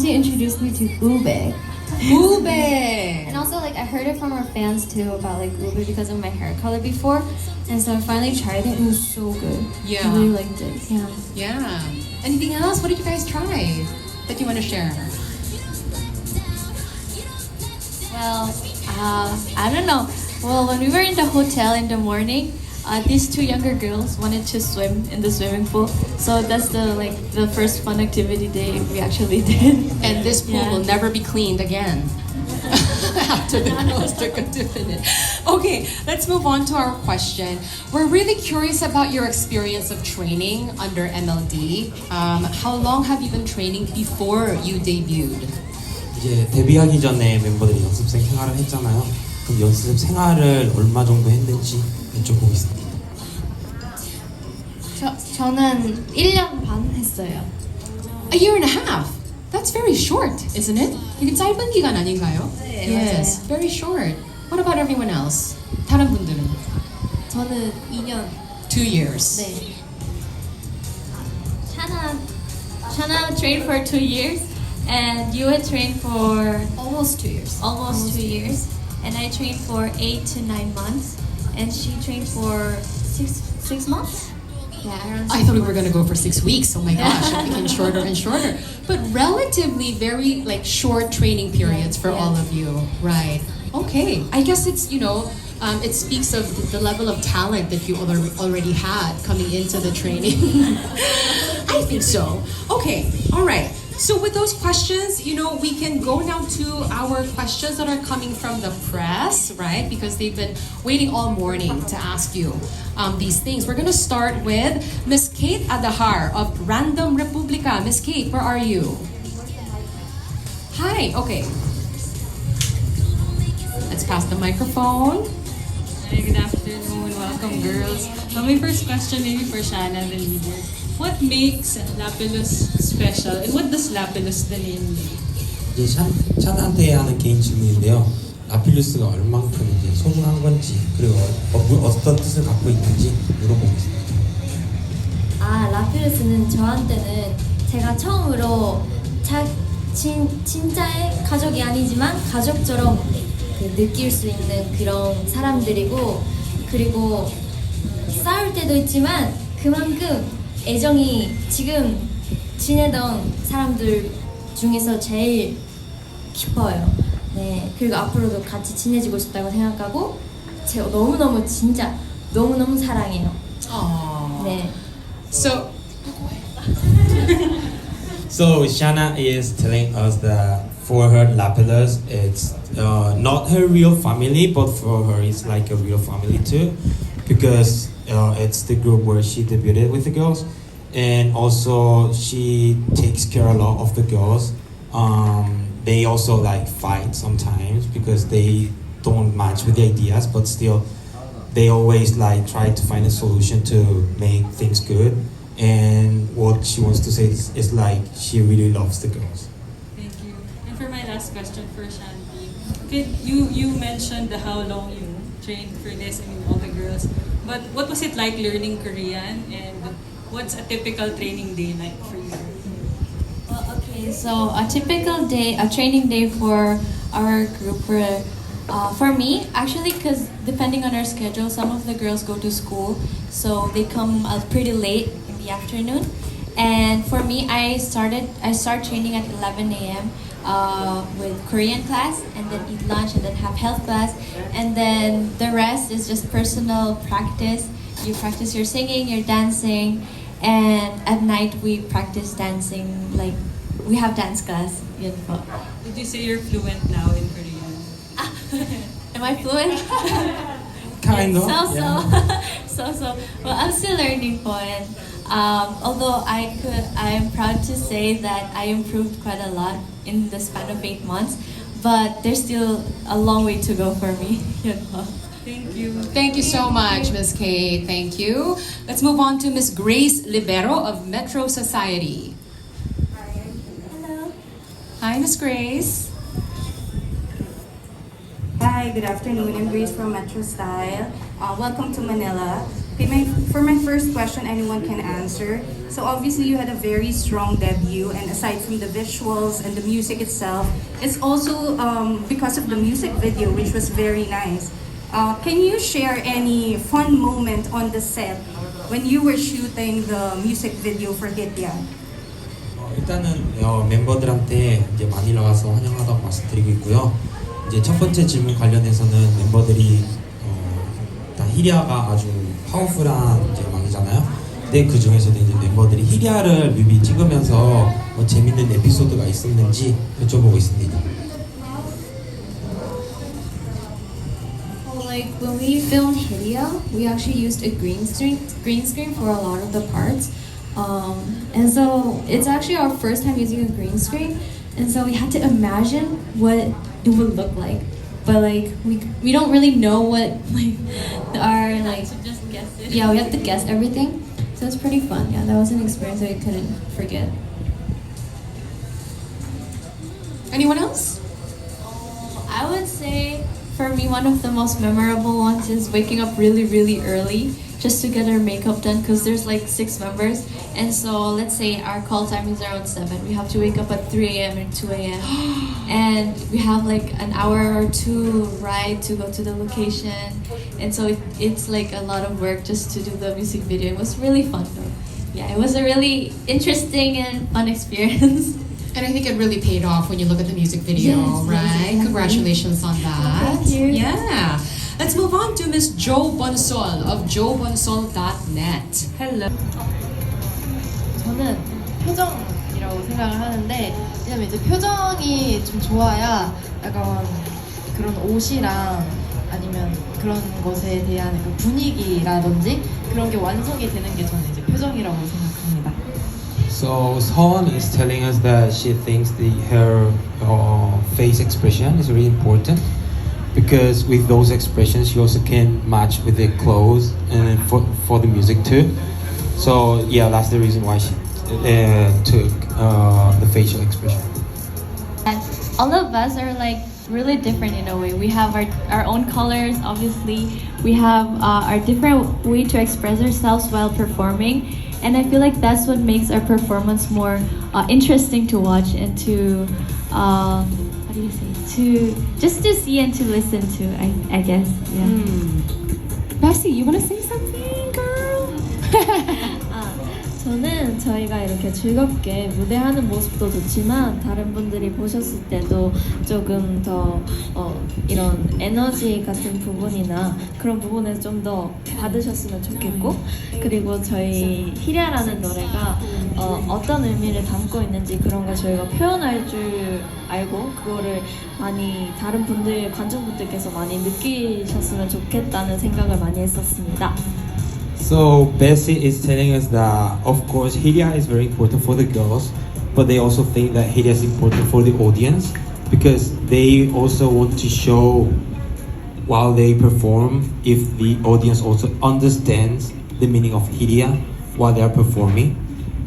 Chanty introduced me to ube. Ube! And also, like, I heard it from our fans too about like ube because of my hair color before, and so I finally tried it. And it was so good. Yeah. I really liked it. Yeah. Yeah. Anything else? What did you guys try that you want to share? Well, I don't know. Well, when we were in the hotel in the morning, these two younger girls wanted to swim in the swimming pool. So that's the first fun activity day we actually did. And this pool Yeah. will never be cleaned again. After the girls took a dip in it. Okay, let's move on to our question. We're really curious about your experience of training under MLD. How long have you been training before you debuted? 이제 데뷔하기 전에 멤버들이 연습생 생활을 했잖아요. 그럼 연습 생활을 얼마 정도 했는지 여쭤보겠습니다. 저는 1년 반 했어요. A year and a half. That's very short, isn't it? 이게 짧은 기간 아닌가요? 네, Yes, 맞아요. very short. What about everyone else? 다른 분들은? 저는 2년. 2 years. 네. Shana trained for 2 years, and you had trained for Almost 2 years. almost 2 years, and I trained for 8 to 9 months, and she trained for six months. Yeah, around 6 I thought we were months. gonna go for 6 weeks. Oh my gosh, it became shorter and shorter. But relatively very like short training periods for Yeah. all of you, right? Okay, I guess it's it speaks of the level of talent that you already had coming into the training. I think so. Okay, all right. So with those questions, we can go now to our questions that are coming from the press, right? Because they've been waiting all morning to ask you these things. We're gonna start with Miss Kate Adahar of Random Republica. Miss Kate, where are you? Hi, okay. Let's pass the microphone. Hi, good afternoon. Welcome, girls. My first question maybe for Shana, the leader. What makes LAPILLUS special, and what does LAPILLUS the name mean? 이제 샤나한테 하는 개인 질문인데요. 라필루스가 얼만큼 이제 소중한 건지 그리고 어떤 뜻을 갖고 있는지 물어보겠습니다. 라필루스는 저한테는 제가 처음으로 진짜의 가족이 아니지만 가족처럼 느낄 수 있는 그런 사람들이고, 그리고 싸울 때도 있지만 그만큼 애정이 지금 지내던 사람들 중에서 제일 깊어요. 네, 그리고 앞으로도 같이 지내지고 싶다고 생각하고 제가 너무너무 진짜 너무너무 사랑해요. Aww. 네. So, So Shana is telling us that for her Lapillus, it's not her real family, but for her it's like a real family too, because it's the group where she debuted with the girls, and also she takes care a lot of the girls. They also like fight sometimes because they don't match with the ideas, but still they always like try to find a solution to make things good. And what she wants to say is like she really loves the girls. Thank you. And for my last question for Chanty, you mentioned how long you trained for this and all the girls, but what was it like learning Korean, and what's a typical training day like for you? Well, okay, so a typical day, a training day for our group, for me, actually, because depending on our schedule, some of the girls go to school, so they come pretty late in the afternoon. And for me, I start training at 11 a.m. With Korean class, and then eat lunch, and then have health class, and then the rest is just personal practice. You practice your singing, your dancing, and at night we practice dancing. Like we have dance class. Yun po. Did you say you're fluent now in Korean? Am I fluent? Kind of. So. Well, I'm still learning po, and although I am proud to say that I improved quite a lot in the span of 8 months, but there's still a long way to go for me. Yun po. Thank you. thank you so much, Miss Kate. Thank you. Let's move on to Miss Grace Libero of Metro Society. Hello. Hi, Miss Grace. Hi, good afternoon. I'm Grace from Metro Style. Welcome to Manila. Okay, for my first question, anyone can answer. So obviously you had a very strong debut, and aside from the visuals and the music itself, it's also because of the music video, which was very nice. Can you share any fun moment on the set when you were shooting the music video for Hitya? 일단은 멤버들한테 이제 마닐라 와서 환영하다고 말씀드리고 있고요. 이제 첫 번째 질문 관련해서는 멤버들이 다 히리아가 아주 파워풀한 이제 음악이잖아요. 근데 그 중에서도 이제 멤버들이 히리아를 뮤비 찍으면서 재밌는 에피소드가 있었는지 여쭤보고 있습니다. Like when we filmed Hidia, we actually used a green screen for a lot of the parts. And so it's actually our first time using a green screen, and so we had to imagine what it would look like. But like we don't really know what like our like So just guess it. yeah, we have to guess everything. So it's pretty fun. Yeah, that was an experience that we couldn't forget. Anyone else? I would say for me, one of the most memorable ones is waking up really, really early just to get our makeup done because there's like 6 members. And so let's say our call time is around 7. We have to wake up at 3 a.m. and 2 a.m. and we have like an hour or 2 ride to go to the location. And so it's like a lot of work just to do the music video. It was really fun though. Yeah, it was a really interesting and fun experience. And I think it really paid off when you look at the music video, Yes, right? exactly. Congratulations on that. Thank you. Yeah. Let's move on to Miss Jo Bonsol of jobonsol.net. Hello. 저는 표정이라고 생각을 하는데, 왜냐면 이제 표정이 좀 좋아야 약간 그런 옷이랑 아니면 그런 것에 대한 그 분위기라든지 그런 게 완성이 되는 게 저는 이제 표정이라고 생각합니다. So Seowon is telling us that she thinks her face expression is really important because with those expressions she also can match with the clothes and for the music too. So yeah, that's the reason why she took the facial expression. And all of us are like really different in a way. We have our own colors, obviously. We have our different way to express ourselves while performing. And I feel like that's what makes our performance more interesting to watch and to, how do you say, just to see and to listen to, I guess, yeah. Bessie, you want to say something, girl? 저는 저희가 이렇게 즐겁게 무대하는 모습도 좋지만 다른 분들이 보셨을 때도 조금 더 이런 에너지 같은 부분이나 그런 부분을 좀 더 받으셨으면 좋겠고, 그리고 저희 히랴라는 노래가 어떤 의미를 담고 있는지 그런 걸 저희가 표현할 줄 알고 그거를 많이 다른 분들, 관중분들께서 많이 느끼셨으면 좋겠다는 생각을 많이 했었습니다. So Bessie is telling us that of course Hiria is very important for the girls, but they also think that Hiria is important for the audience because they also want to show while they perform if the audience also understands the meaning of Hiria while they are performing,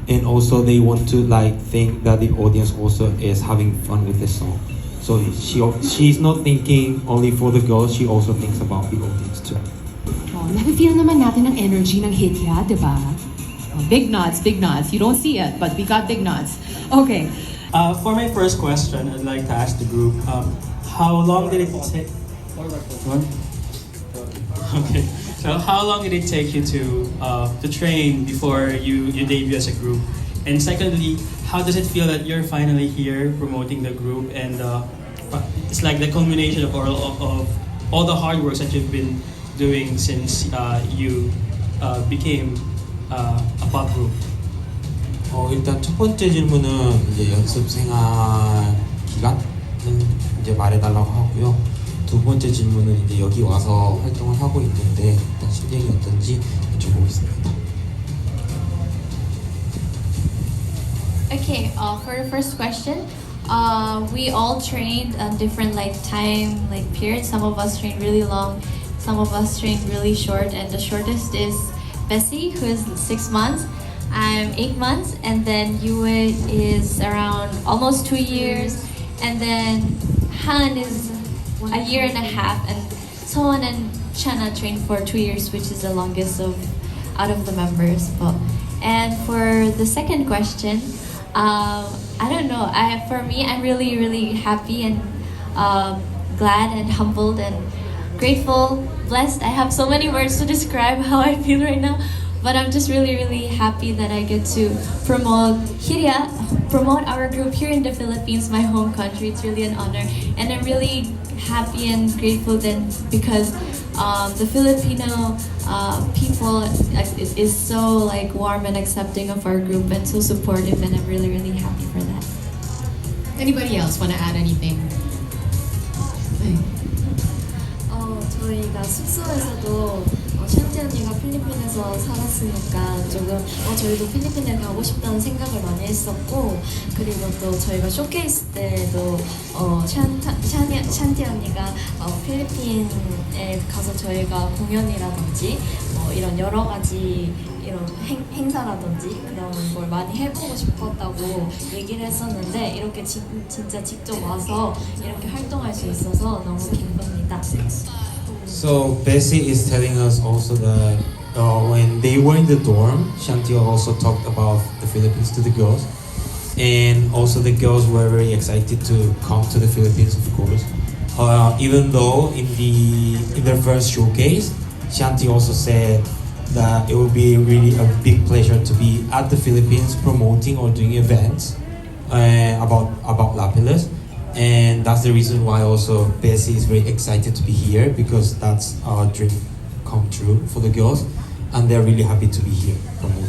and also they want to like think that the audience also is having fun with the song. So she's not thinking only for the girls, she also thinks about the audience too. Nafe-feel naman natin ang energy ng Hitya, di ba? Big nods, big nods. You don't see it, but we got big nods. Okay. For my first question, I'd like to ask the group, how long did it take? What? Okay. So how long did it take you to train before you debut as a group? And secondly, how does it feel that you're finally here promoting the group and it's like the culmination of all the hard work that you've been doing since you became a pop group? 일단 첫 번째 질문은 이제 연습 생활 기간은 이제 말해달라고 하고요. 두 번째 질문은 이제 여기 와서 활동을 하고 있는데 일단 심정이 어떤지 여쭤보겠습니다. Okay, for the first question, we all trained on different like time like periods. Some of us trained really long, some of us trained really short, and the shortest is Bessie, who is 6 months. I'm 8 months, and then Yue is around almost 2 years, and then Han is a year and a half, and Seowon and Shana trained for 2 years, which is the longest of out of the members. And for the second question, I don't know. For me, I'm really, really happy and glad and humbled and grateful, blessed. I have so many words to describe how I feel right now, but I'm just really, really happy that I get to promote our group here in the Philippines, my home country. It's really an honor, and I'm really happy and grateful then because the Filipino people is so like warm and accepting of our group and so supportive, and I'm really, really happy for that. Anybody else want to add anything? 저희가 숙소에서도 샨티 언니가 필리핀에서 살았으니까 조금 저희도 필리핀에 가고 싶다는 생각을 많이 했었고, 그리고 또 저희가 쇼케이스 때도 샨티 언니가 필리핀에 가서 저희가 공연이라든지 이런 여러 가지 이런 행사라든지 그런 걸 많이 해보고 싶었다고 얘기를 했었는데, 이렇게 진짜 직접 와서 이렇게 활동할 수 있어서 너무 기쁩니다. So Bessie is telling us also that when they were in the dorm, Chanty also talked about the Philippines to the girls, and also the girls were very excited to come to the Philippines, of course. Even though in their first showcase, Chanty also said that it would be really a big pleasure to be at the Philippines promoting or doing events about LAPILLUS. And that's the reason why also Bessie is very excited to be here, because that's our dream come true for the girls, and they're really happy to be here promoting.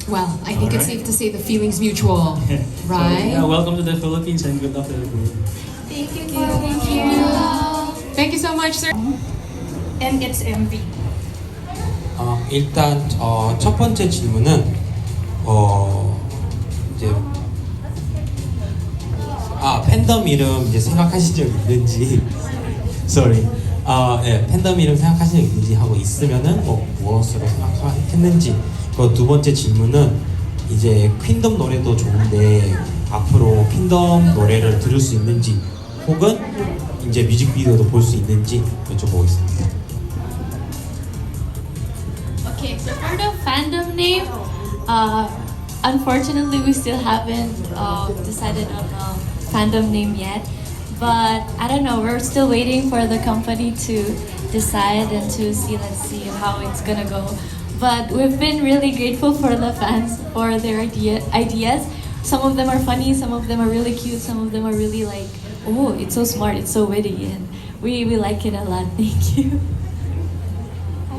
Well, I think it's safe to say the feeling's mutual, right? So, yeah, welcome to the Philippines and good luck to the group. Thank you. Thank you so much, sir. And it's MV. 일단 첫 번째 질문은 이제 팬덤 이름 이제 생각하신 적 있는지 sorry 팬덤 이름 생각하신 적 있는지 하고 있으면은 무엇으로 생각했는지. 그 두 번째 질문은 이제 퀸덤 노래도 좋은데 앞으로 퀸덤 노래를 들을 수 있는지, 혹은 이제 뮤직비디오도 볼 수 있는지 여쭤보겠습니다. Okay, so for the fandom name, unfortunately we still haven't decided on a fandom name yet. But I don't know, we're still waiting for the company to decide and to see, let's see how it's gonna go. But we've been really grateful for the fans for their ideas. Some of them are funny, some of them are really cute, some of them are really like, oh, it's so smart, it's so witty, and we like it a lot. Thank you.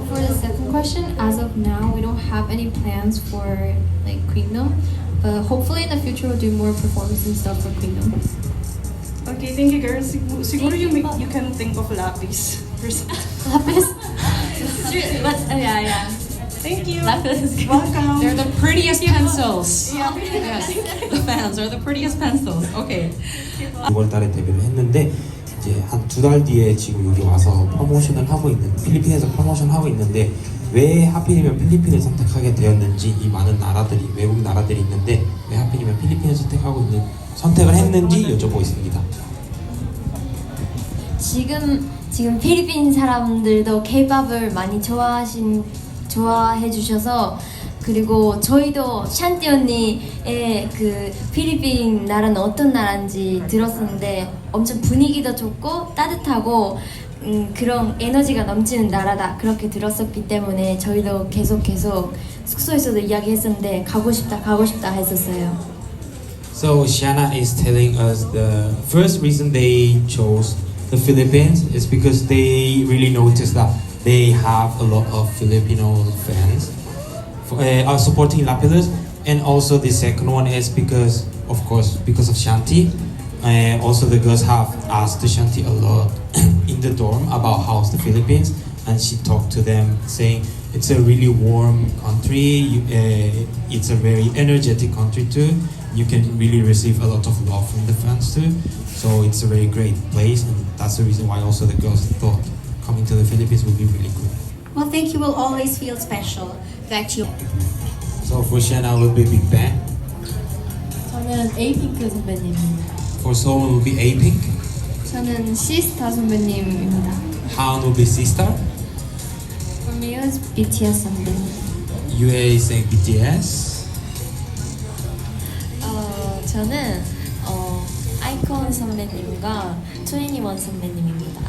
For the second question, as of now, we don't have any plans for like Queendom, but hopefully in the future we'll do more performances and stuff for Queendom. Okay, thank you, girls. Siguro you can think of Lapis. Lapis? But yeah. Thank you. Lapis is good. Welcome. They're the prettiest pencils. Yeah. Yes, the fans are the prettiest pencils. Okay. 6월달에 데뷔를 했는데 이제 한 두 달 뒤에 지금 여기 와서 프로모션을 하고 있는, 필리핀에서 프로모션 하고 있는데 왜 하필이면 필리핀을 선택하게 되었는지, 이 많은 나라들이, 외국 나라들이 있는데 왜 하필이면 필리핀을 선택을 했는지 여쭤보겠습니다. 지금 필리핀 사람들도 K-팝을 많이 좋아해 주셔서, 그리고 저희도 샨티 언니의 그 필리핀 나라는 어떤 나라인지 들었었는데 엄청 분위기도 좋고 따뜻하고 그런 에너지가 넘치는 나라다, 그렇게 들었었기 때문에 저희도 계속 숙소에서도 이야기했었는데 가고 싶다 했었어요. So Shana is telling us the first reason they chose the Philippines is because they really noticed that they have a lot of Filipino fans are supporting LAPILLUS, and also the second one is because of Chanty. Also the girls have asked Chanty a lot in the dorm about how's the Philippines, and she talked to them saying it's a really warm country, it's a very energetic country too. You can really receive a lot of love from the fans too. So it's a very great place, and that's the reason why also the girls thought coming to the Philippines would be really good. Well, thank you will always feel special that you. So for Shana will be Big Bang. 저는 에이핑크 선배님입니다. For Seowon will be A-Pink. 저는 시스타 선배님입니다. Haeun will be Sister. For me, it's BTS 선배님. UA saying BTS. 저는 아이콘 선배님과 21 선배님입니다.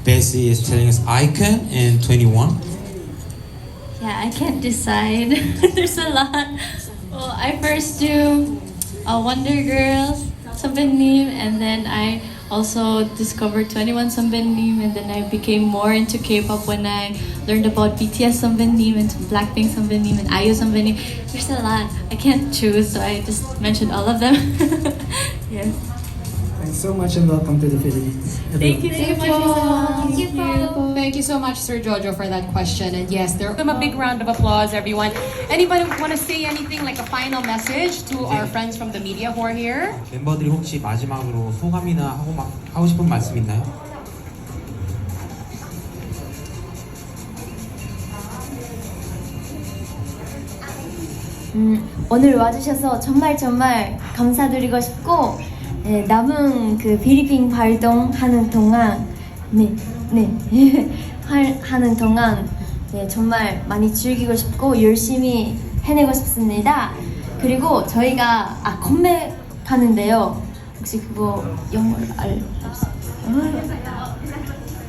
Bessie is telling us Icon and 21. Yeah, I can't decide. There's a lot. Well, I first do Wonder Girls, 선배님, and then I also discovered 21 선배님, and then I became more into K-pop when I learned about BTS 선배님 and Blackpink 선배님 and IU 선배님. There's a lot. I can't choose, so I just mentioned all of them. Yes. Thanks so much and welcome to the Philippines. Thank you so much. Thank you. Thank you so much, Sir Jojo, for that question. And yes, give them a big round of applause, everyone. Anybody want to say anything, like a final message to our friends from the media who are here? 멤버들이 혹시 마지막으로 소감이나 하고 싶은 말씀 있나요? 오늘 와주셔서 정말 감사드리고 싶고 남은 그 필리핀 활동하는 동안 하는 동안 정말 많이 즐기고 싶고 열심히 해내고 싶습니다. 그리고 저희가 컴백하는데요. 혹시 그거 영어를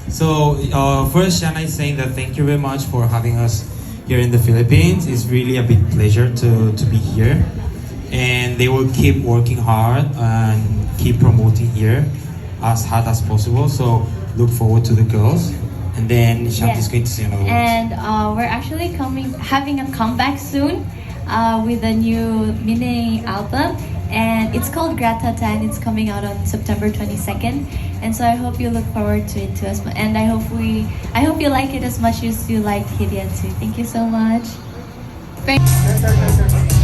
So first, Shana is saying that thank you very much for having us here in the Philippines. It's really a big pleasure to be here, and they will keep working hard and keep promoting here as hard as possible. So look forward to the girls, and then Chanty is going to say another words. And we're actually having a comeback soon with a new mini album, and it's called Gratata, and it's coming out on September 22nd. And so I hope you look forward to it too, and I hope you like it as much as you like Hidia too. Thank you so much. Thanks.